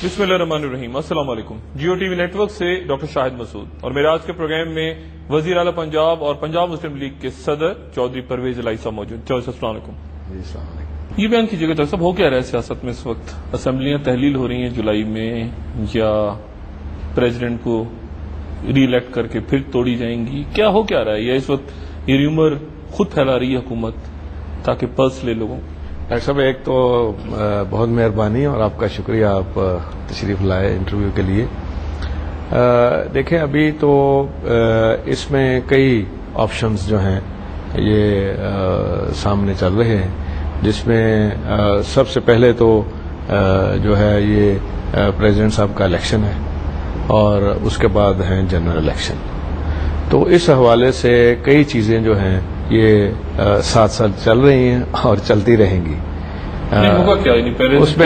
بسم اللہ الرحمن الرحیم. السلام علیکم. Geo T V network سے ڈاکٹر شاہد مسعود اور میرے آج کے پروگرام میں وزیر اعلیٰ پنجاب اور پنجاب مسلم لیگ کے صدر چودھری پرویز الہی صاحب موجود. چودھری صاحب السلام علیکم. السلام علیکم. یہ بیان کیجیے گا ڈاکٹر صاحب، ہو کیا رہا ہے سیاست میں اس وقت؟ اسمبلیاں تحلیل ہو رہی ہیں جولائی میں، یا پریزیڈنٹ کو ری الیکٹ کر کے پھر توڑی جائیں گی؟ کیا ہو کیا رہا ہے؟ یا اس وقت یہ ریومر خود پھیلا رہی ہے حکومت تاکہ پلس لے لوگوں؟ ڈاکٹر صاحب، ایک تو بہت مہربانی اور آپ کا شکریہ، آپ تشریف لائے انٹرویو کے لیے. دیکھیں، ابھی تو اس میں کئی آپشنز جو ہیں یہ سامنے چل رہے ہیں، جس میں سب سے پہلے تو جو ہے یہ پریزیڈنٹ صاحب کا الیکشن ہے اور اس کے بعد ہیں جنرل الیکشن. تو اس حوالے سے کئی چیزیں جو ہیں یہ ساتھ ساتھ چل رہی ہیں اور چلتی رہیں گی. اس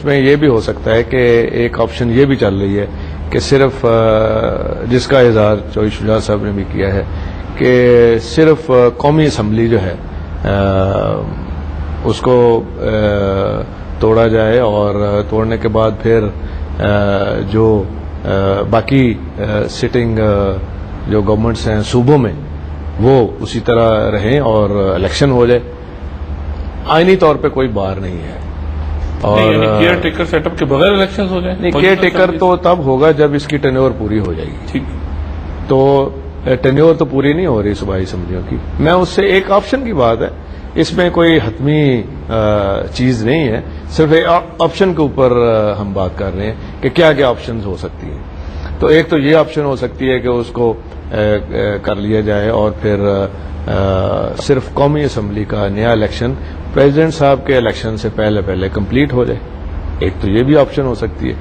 میں یہ بھی ہو سکتا ہے کہ ایک آپشن یہ بھی چل رہی ہے کہ صرف جس کا اظہار چودھری شجاعت صاحب نے بھی کیا ہے کہ صرف قومی اسمبلی جو ہے اس کو توڑا جائے اور توڑنے کے بعد پھر جو باقی سٹنگ جو گورنمنٹس ہیں صوبوں میں وہ اسی طرح رہیں اور الیکشن ہو جائے. آئینی طور پہ کوئی بار نہیں ہے. اور کیئر ٹیکر سیٹ اپ کے بغیر الیکشن ہو جائیں؟ کیئر ٹیکر تو تب ہوگا جب اس کی ٹینیور پوری ہو جائے گی. ٹھیک. تو ٹینیور تو پوری نہیں ہو رہی صوبائی اسمبلیوں کی. میں اس سے ایک آپشن کی بات ہے، اس میں کوئی حتمی چیز نہیں ہے، صرف ایک آپشن کے اوپر ہم بات کر رہے ہیں کہ کیا کیا آپشنز ہو سکتی ہیں. تو ایک تو یہ آپشن ہو سکتی ہے کہ اس کو کر لیا جائے اور پھر صرف قومی اسمبلی کا نیا الیکشن پریزیڈنٹ صاحب کے الیکشن سے پہلے کمپلیٹ ہو جائے. ایک تو یہ بھی آپشن ہو سکتی ہے.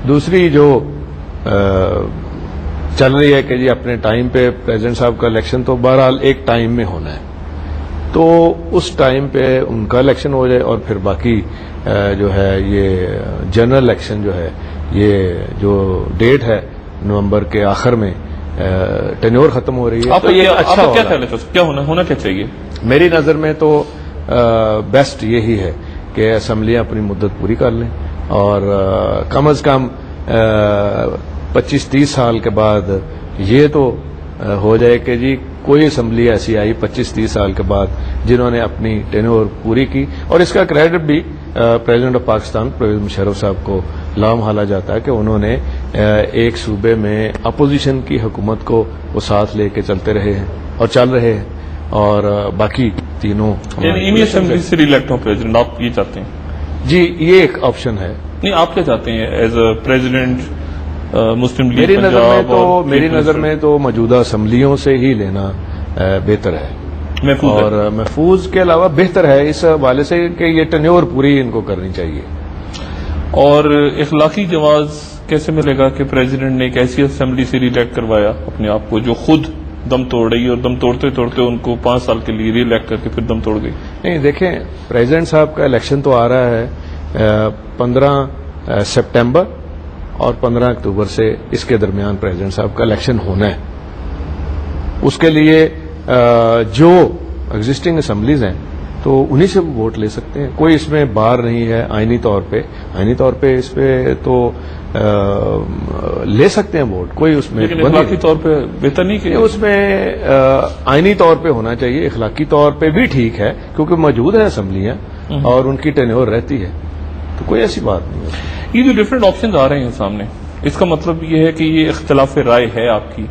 دوسری جو چل رہی ہے کہ جی اپنے ٹائم پہ پریزیڈنٹ صاحب کا الیکشن تو بہرحال ایک ٹائم میں ہونا ہے، تو اس ٹائم پہ ان کا الیکشن ہو جائے اور پھر باقی جو ہے یہ جنرل الیکشن جو ہے یہ جو ڈیٹ ہے نومبر کے آخر میں ٹینیور ختم ہو رہی ہے. تو یہ اچھا کیا ہونا کیا چاہیے؟ میری نظر میں تو بیسٹ یہی ہے کہ اسمبلیاں اپنی مدت پوری کر لیں اور کم از کم 25-30 سال کے بعد یہ تو ہو جائے کہ جی کوئی اسمبلی ایسی آئی 25-30 سال کے بعد جنہوں نے اپنی ٹینیور پوری کی. اور اس کا کریڈٹ بھی پریزیڈنٹ آف پاکستان پرویز مشرف صاحب کو لامحالہ جاتا ہے کہ انہوں نے ایک صوبے میں اپوزیشن کی حکومت کو وہ ساتھ لے کے چلتے رہے ہیں اور چل رہے ہیں، اور باقی تینوں اسمبلی سے ری الیکٹ ہوں پریزیڈنٹ. آپ یہ چاہتے ہیں؟ جی، یہ ایک آپشن ہے. نہیں، آپ کیا چاہتے ہیں as a president Muslim league? میری نظر میں تو موجودہ اسمبلیوں سے ہی لینا بہتر ہے اور محفوظ کے علاوہ بہتر ہے اس حوالے سے کہ یہ ٹینیور پوری ان کو کرنی چاہیے. اور اخلاقی جواز کیسے ملے گا کہ پریزیڈنٹ نے ایک ایسی اسمبلی سے ری الیکٹ کروایا اپنے آپ کو جو خود دم توڑ رہی اور دم توڑتے توڑتے ان کو 5 سال کے لیے ری الیکٹ کر کے پھر دم توڑ گئی؟ نہیں، دیکھیں، پریزیڈنٹ صاحب کا الیکشن تو آ رہا ہے 15 سپٹمبر اور 15 اکتوبر سے اس کے درمیان پریزیڈنٹ صاحب کا الیکشن ہونا ہے. اس کے لیے جو ایگزسٹنگ اسمبلیز ہیں تو انہی سے ووٹ لے سکتے ہیں. کوئی اس میں بار نہیں ہے آئینی طور پہ اس پہ تو لے سکتے ہیں ووٹ. کوئی اس میں اخلاقی طور پہ بہتر نہیں کہ اس میں آئینی طور پہ ہونا چاہیے. اخلاقی طور پہ بھی ٹھیک ہے کیونکہ موجود ہیں اسمبلیاں اور ان کی ٹینیور رہتی ہے، تو کوئی ایسی بات نہیں ہے. یہ جو ڈفرینٹ آپشنز آ رہے ہیں سامنے، اس کا مطلب یہ ہے کہ یہ اختلاف رائے ہے آپ کی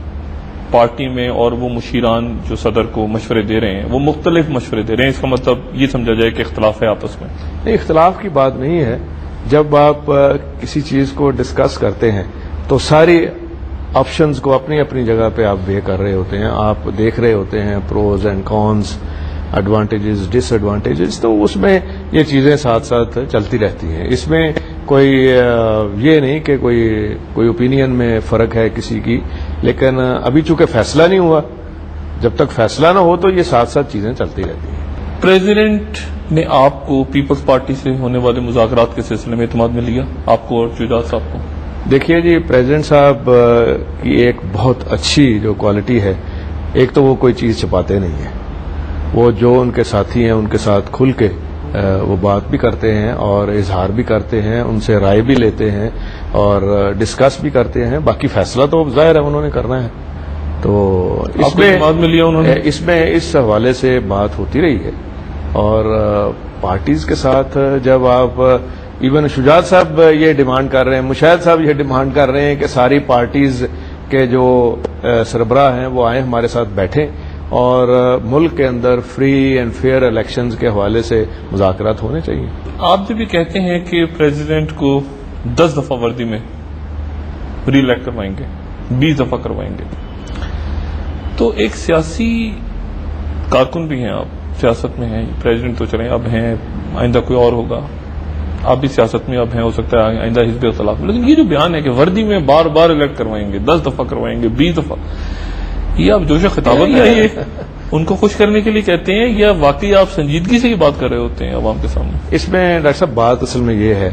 پارٹی میں، اور وہ مشیران جو صدر کو مشورے دے رہے ہیں وہ مختلف مشورے دے رہے ہیں. اس کا مطلب یہ سمجھا جائے کہ اختلاف ہے آپس میں؟ نہیں، اختلاف کی بات نہیں ہے. جب آپ کسی چیز کو ڈسکس کرتے ہیں تو ساری آپشنز کو اپنی اپنی جگہ پہ آپ وے کر رہے ہوتے ہیں، آپ دیکھ رہے ہوتے ہیں pros and cons, advantages disadvantages, تو اس میں یہ چیزیں ساتھ ساتھ چلتی رہتی ہیں. اس میں کوئی یہ نہیں کہ کوئی اوپینین میں فرق ہے کسی کی، لیکن ابھی چونکہ فیصلہ نہیں ہوا، جب تک فیصلہ نہ ہو تو یہ ساتھ ساتھ چیزیں چلتی رہتی ہیں. پریزیڈنٹ نے آپ کو پیپلز پارٹی سے ہونے والے مذاکرات کے سلسلے میں اعتماد میں لیا، آپ کو اور شجاعت صاحب کو؟ دیکھیے جی، پریزیڈنٹ صاحب کی ایک بہت اچھی جو کوالٹی ہے، ایک تو وہ کوئی چیز چھپاتے نہیں ہیں. وہ جو ان کے ساتھی ہیں ان کے ساتھ کھل کے وہ بات بھی کرتے ہیں اور اظہار بھی کرتے ہیں، ان سے رائے بھی لیتے ہیں اور ڈسکس بھی کرتے ہیں. باقی فیصلہ تو ظاہر ہے انہوں نے کرنا ہے. تو اس میں اس حوالے سے بات ہوتی رہی ہے. اور پارٹیز کے ساتھ جب آپ ایون شجاعت صاحب یہ ڈیمانڈ کر رہے ہیں، مشاہد صاحب یہ ڈیمانڈ کر رہے ہیں کہ ساری پارٹیز کے جو سربراہ ہیں وہ آئیں ہمارے ساتھ بیٹھیں اور ملک کے اندر فری اینڈ فیئر الیکشنز کے حوالے سے مذاکرات ہونے چاہیے. آپ جب بھی کہتے ہیں کہ پریزیڈنٹ کو 10 دفعہ وردی میں ری الیکٹ کروائیں گے، 20 دفعہ کروائیں گے، تو ایک سیاسی کارکن بھی ہیں، آپ سیاست میں ہیں، پریزیڈنٹ تو چلیں اب ہیں، آئندہ کوئی اور ہوگا، آپ بھی سیاست میں اب ہیں، ہو سکتا ہے آئندہ حزب اختلاف میں، لیکن یہ جو بیان ہے کہ وردی میں بار بار الیکٹ کروائیں گے، 10 دفعہ کروائیں گے، 20 دفعہ، یہ آپ جوش خطابت میں آئیے ان کو خوش کرنے کے لیے کہتے ہیں یا واقعی آپ سنجیدگی سے ہی بات کر رہے ہوتے ہیں عوام کے سامنے؟ اس میں ڈاکٹر صاحب بات اصل میں یہ ہے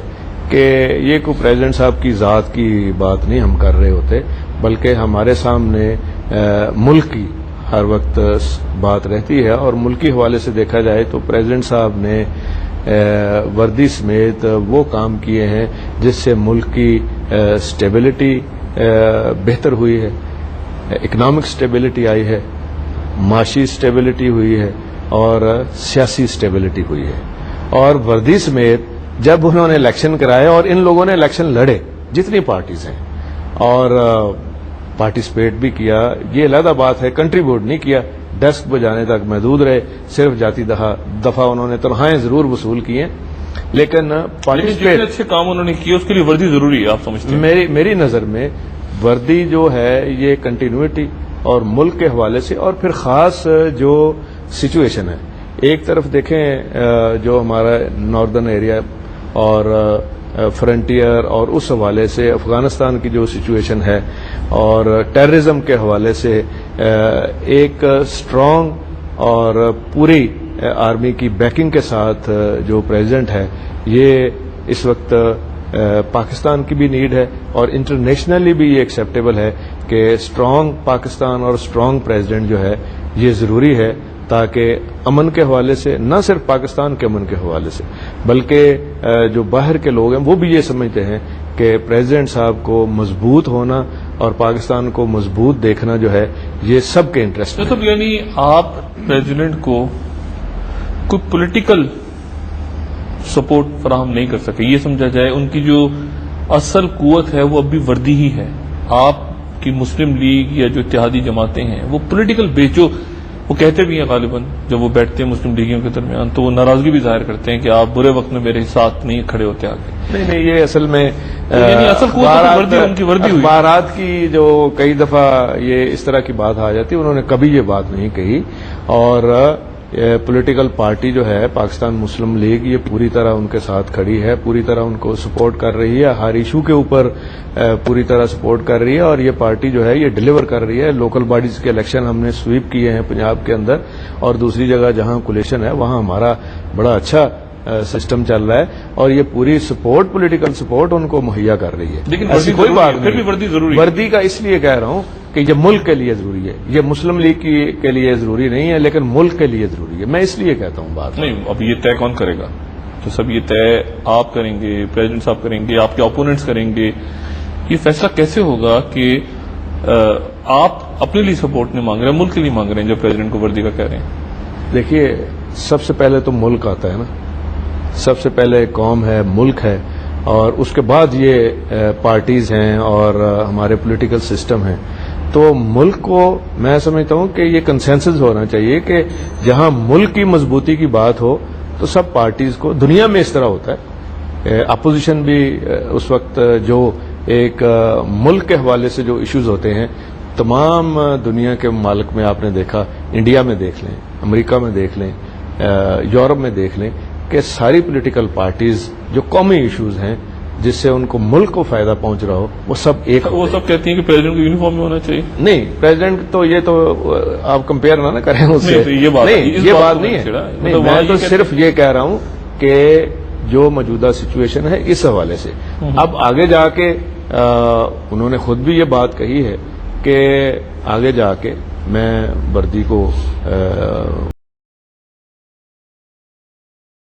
کہ یہ کوئی پریزیڈنٹ صاحب کی ذات کی بات نہیں ہم کر رہے ہوتے، بلکہ ہمارے سامنے ملک کی ہر وقت بات رہتی ہے. اور ملکی حوالے سے دیکھا جائے تو پریزیڈنٹ صاحب نے وردی سمیت وہ کام کیے ہیں جس سے ملک کی سٹیبلٹی بہتر ہوئی ہے، اکنامک سٹیبلٹی آئی ہے، معاشی سٹیبلٹی ہوئی ہے اور سیاسی سٹیبلٹی ہوئی ہے. اور وردی سمیت جب انہوں نے الیکشن کرائے اور ان لوگوں نے الیکشن لڑے، جتنی پارٹیز ہیں، اور پارٹیسپیٹ بھی کیا، یہ علیحدہ بات ہے، کنٹریبیوٹ نہیں کیا، ڈیسک پہ جانے تک محدود رہے، صرف جاتی دفعہ انہوں نے تنخواہیں ضرور وصول کی ہیں، لیکن پارٹیسپیٹ اچھے کام انہوں نے کیے اس کے لیے وردی ضروری ہے. آپ سمجھتے ہیں؟ میری نظر میں وردی جو ہے یہ کنٹینیوٹی اور ملک کے حوالے سے، اور پھر خاص جو سچویشن ہے، ایک طرف دیکھیں جو ہمارا ناردرن ایریا اور فرنٹیئر اور اس حوالے سے افغانستان کی جو سچویشن ہے اور ٹیررزم کے حوالے سے ایک اسٹرانگ اور پوری آرمی کی بیکنگ کے ساتھ جو پریزیڈنٹ ہے، یہ اس وقت پاکستان کی بھی نیڈ ہے اور انٹرنیشنلی بھی یہ ایکسیپٹیبل ہے کہ اسٹرانگ پاکستان اور اسٹرانگ پریزیڈنٹ جو ہے یہ ضروری ہے، تاکہ امن کے حوالے سے، نہ صرف پاکستان کے امن کے حوالے سے بلکہ جو باہر کے لوگ ہیں وہ بھی یہ سمجھتے ہیں کہ پریزیڈنٹ صاحب کو مضبوط ہونا اور پاکستان کو مضبوط دیکھنا جو ہے یہ سب کے انٹرسٹ میں. یعنی آپ پریزیڈنٹ کو کوئی پولیٹیکل سپورٹ فراہم نہیں کر سکے، یہ سمجھا جائے ان کی جو اصل قوت ہے وہ اب بھی وردی ہی ہے. آپ کی مسلم لیگ یا جو اتحادی جماعتیں ہیں وہ پولیٹیکل بیس، جو وہ کہتے بھی ہیں غالباً جب وہ بیٹھتے ہیں مسلم لیگیوں کے درمیان تو وہ ناراضگی بھی ظاہر کرتے ہیں کہ آپ برے وقت میں میرے ساتھ نہیں کھڑے ہوتے آگے. نہیں، یہ اصل میں اصل قوت ان کی وردی ہوئی. اخبارات کی جو کئی دفعہ یہ اس طرح کی بات آ جاتی، انہوں نے کبھی یہ بات نہیں کہی. اور پولیٹیکل پارٹی جو ہے پاکستان مسلم لیگ، یہ پوری طرح ان کے ساتھ کھڑی ہے، پوری طرح ان کو سپورٹ کر رہی ہے، ہر ایشو کے اوپر پوری طرح سپورٹ کر رہی ہے. اور یہ پارٹی جو ہے یہ ڈیلیور کر رہی ہے. لوکل باڈیز کے الیکشن ہم نے سویپ کیے ہیں پنجاب کے اندر، اور دوسری جگہ جہاں کولیشن ہے وہاں ہمارا بڑا اچھا سسٹم چل رہا ہے اور یہ پوری سپورٹ، پولیٹیکل سپورٹ ان کو مہیا کر رہی ہے. لیکن ایسی کوئی بات نہیں، وردی ضروری ہے. وردی کا اس لیے کہہ رہا ہوں کہ یہ ملک کے لیے ضروری ہے، یہ مسلم لیگ کے لیے ضروری نہیں ہے لیکن ملک کے لیے ضروری ہے. میں اس لیے کہتا ہوں بات نہیں. اب یہ طے کون کرے گا؟ تو سب یہ طے آپ کریں گے، پریزیڈنٹ صاحب کریں گے، آپ کے اپوننٹس کریں گے. یہ فیصلہ کیسے ہوگا کہ آپ اپنے لیے سپورٹ نہیں مانگ رہے ہیں، ملک کے لیے مانگ رہے ہیں جب پریزیڈنٹ کو وردی کا کہہ رہے ہیں؟ دیکھیے، سب سے پہلے تو ملک آتا ہے نا، سب سے پہلے قوم ہے، ملک ہے، اور اس کے بعد یہ پارٹیز ہیں اور ہمارے پولیٹیکل سسٹم ہیں. تو ملک کو میں سمجھتا ہوں کہ یہ کنسنسس ہونا چاہیے کہ جہاں ملک کی مضبوطی کی بات ہو تو سب پارٹیز کو، دنیا میں اس طرح ہوتا ہے، اپوزیشن بھی اس وقت جو ایک ملک کے حوالے سے جو ایشوز ہوتے ہیں تمام دنیا کے ممالک میں آپ نے دیکھا، انڈیا میں دیکھ لیں، امریکہ میں دیکھ لیں، یورپ میں دیکھ لیں کہ ساری پولیٹیکل پارٹیز جو قومی ایشوز ہیں جس سے ان کو ملک کو فائدہ پہنچ رہا ہو وہ سب ایک. وہ سب کہتی ہیں کہ پریزیڈنٹ کو یونیفارم میں ہونا چاہیے. نہیں، پریزیڈنٹ تو یہ تو آپ کمپیئر نہ کریں اس سے. یہ بات نہیں ہے. میں تو صرف یہ کہہ رہا ہوں کہ جو موجودہ سچویشن ہے اس حوالے سے اب آگے جا کے انہوں نے خود بھی یہ بات کہی ہے کہ آگے جا کے میں وردی کو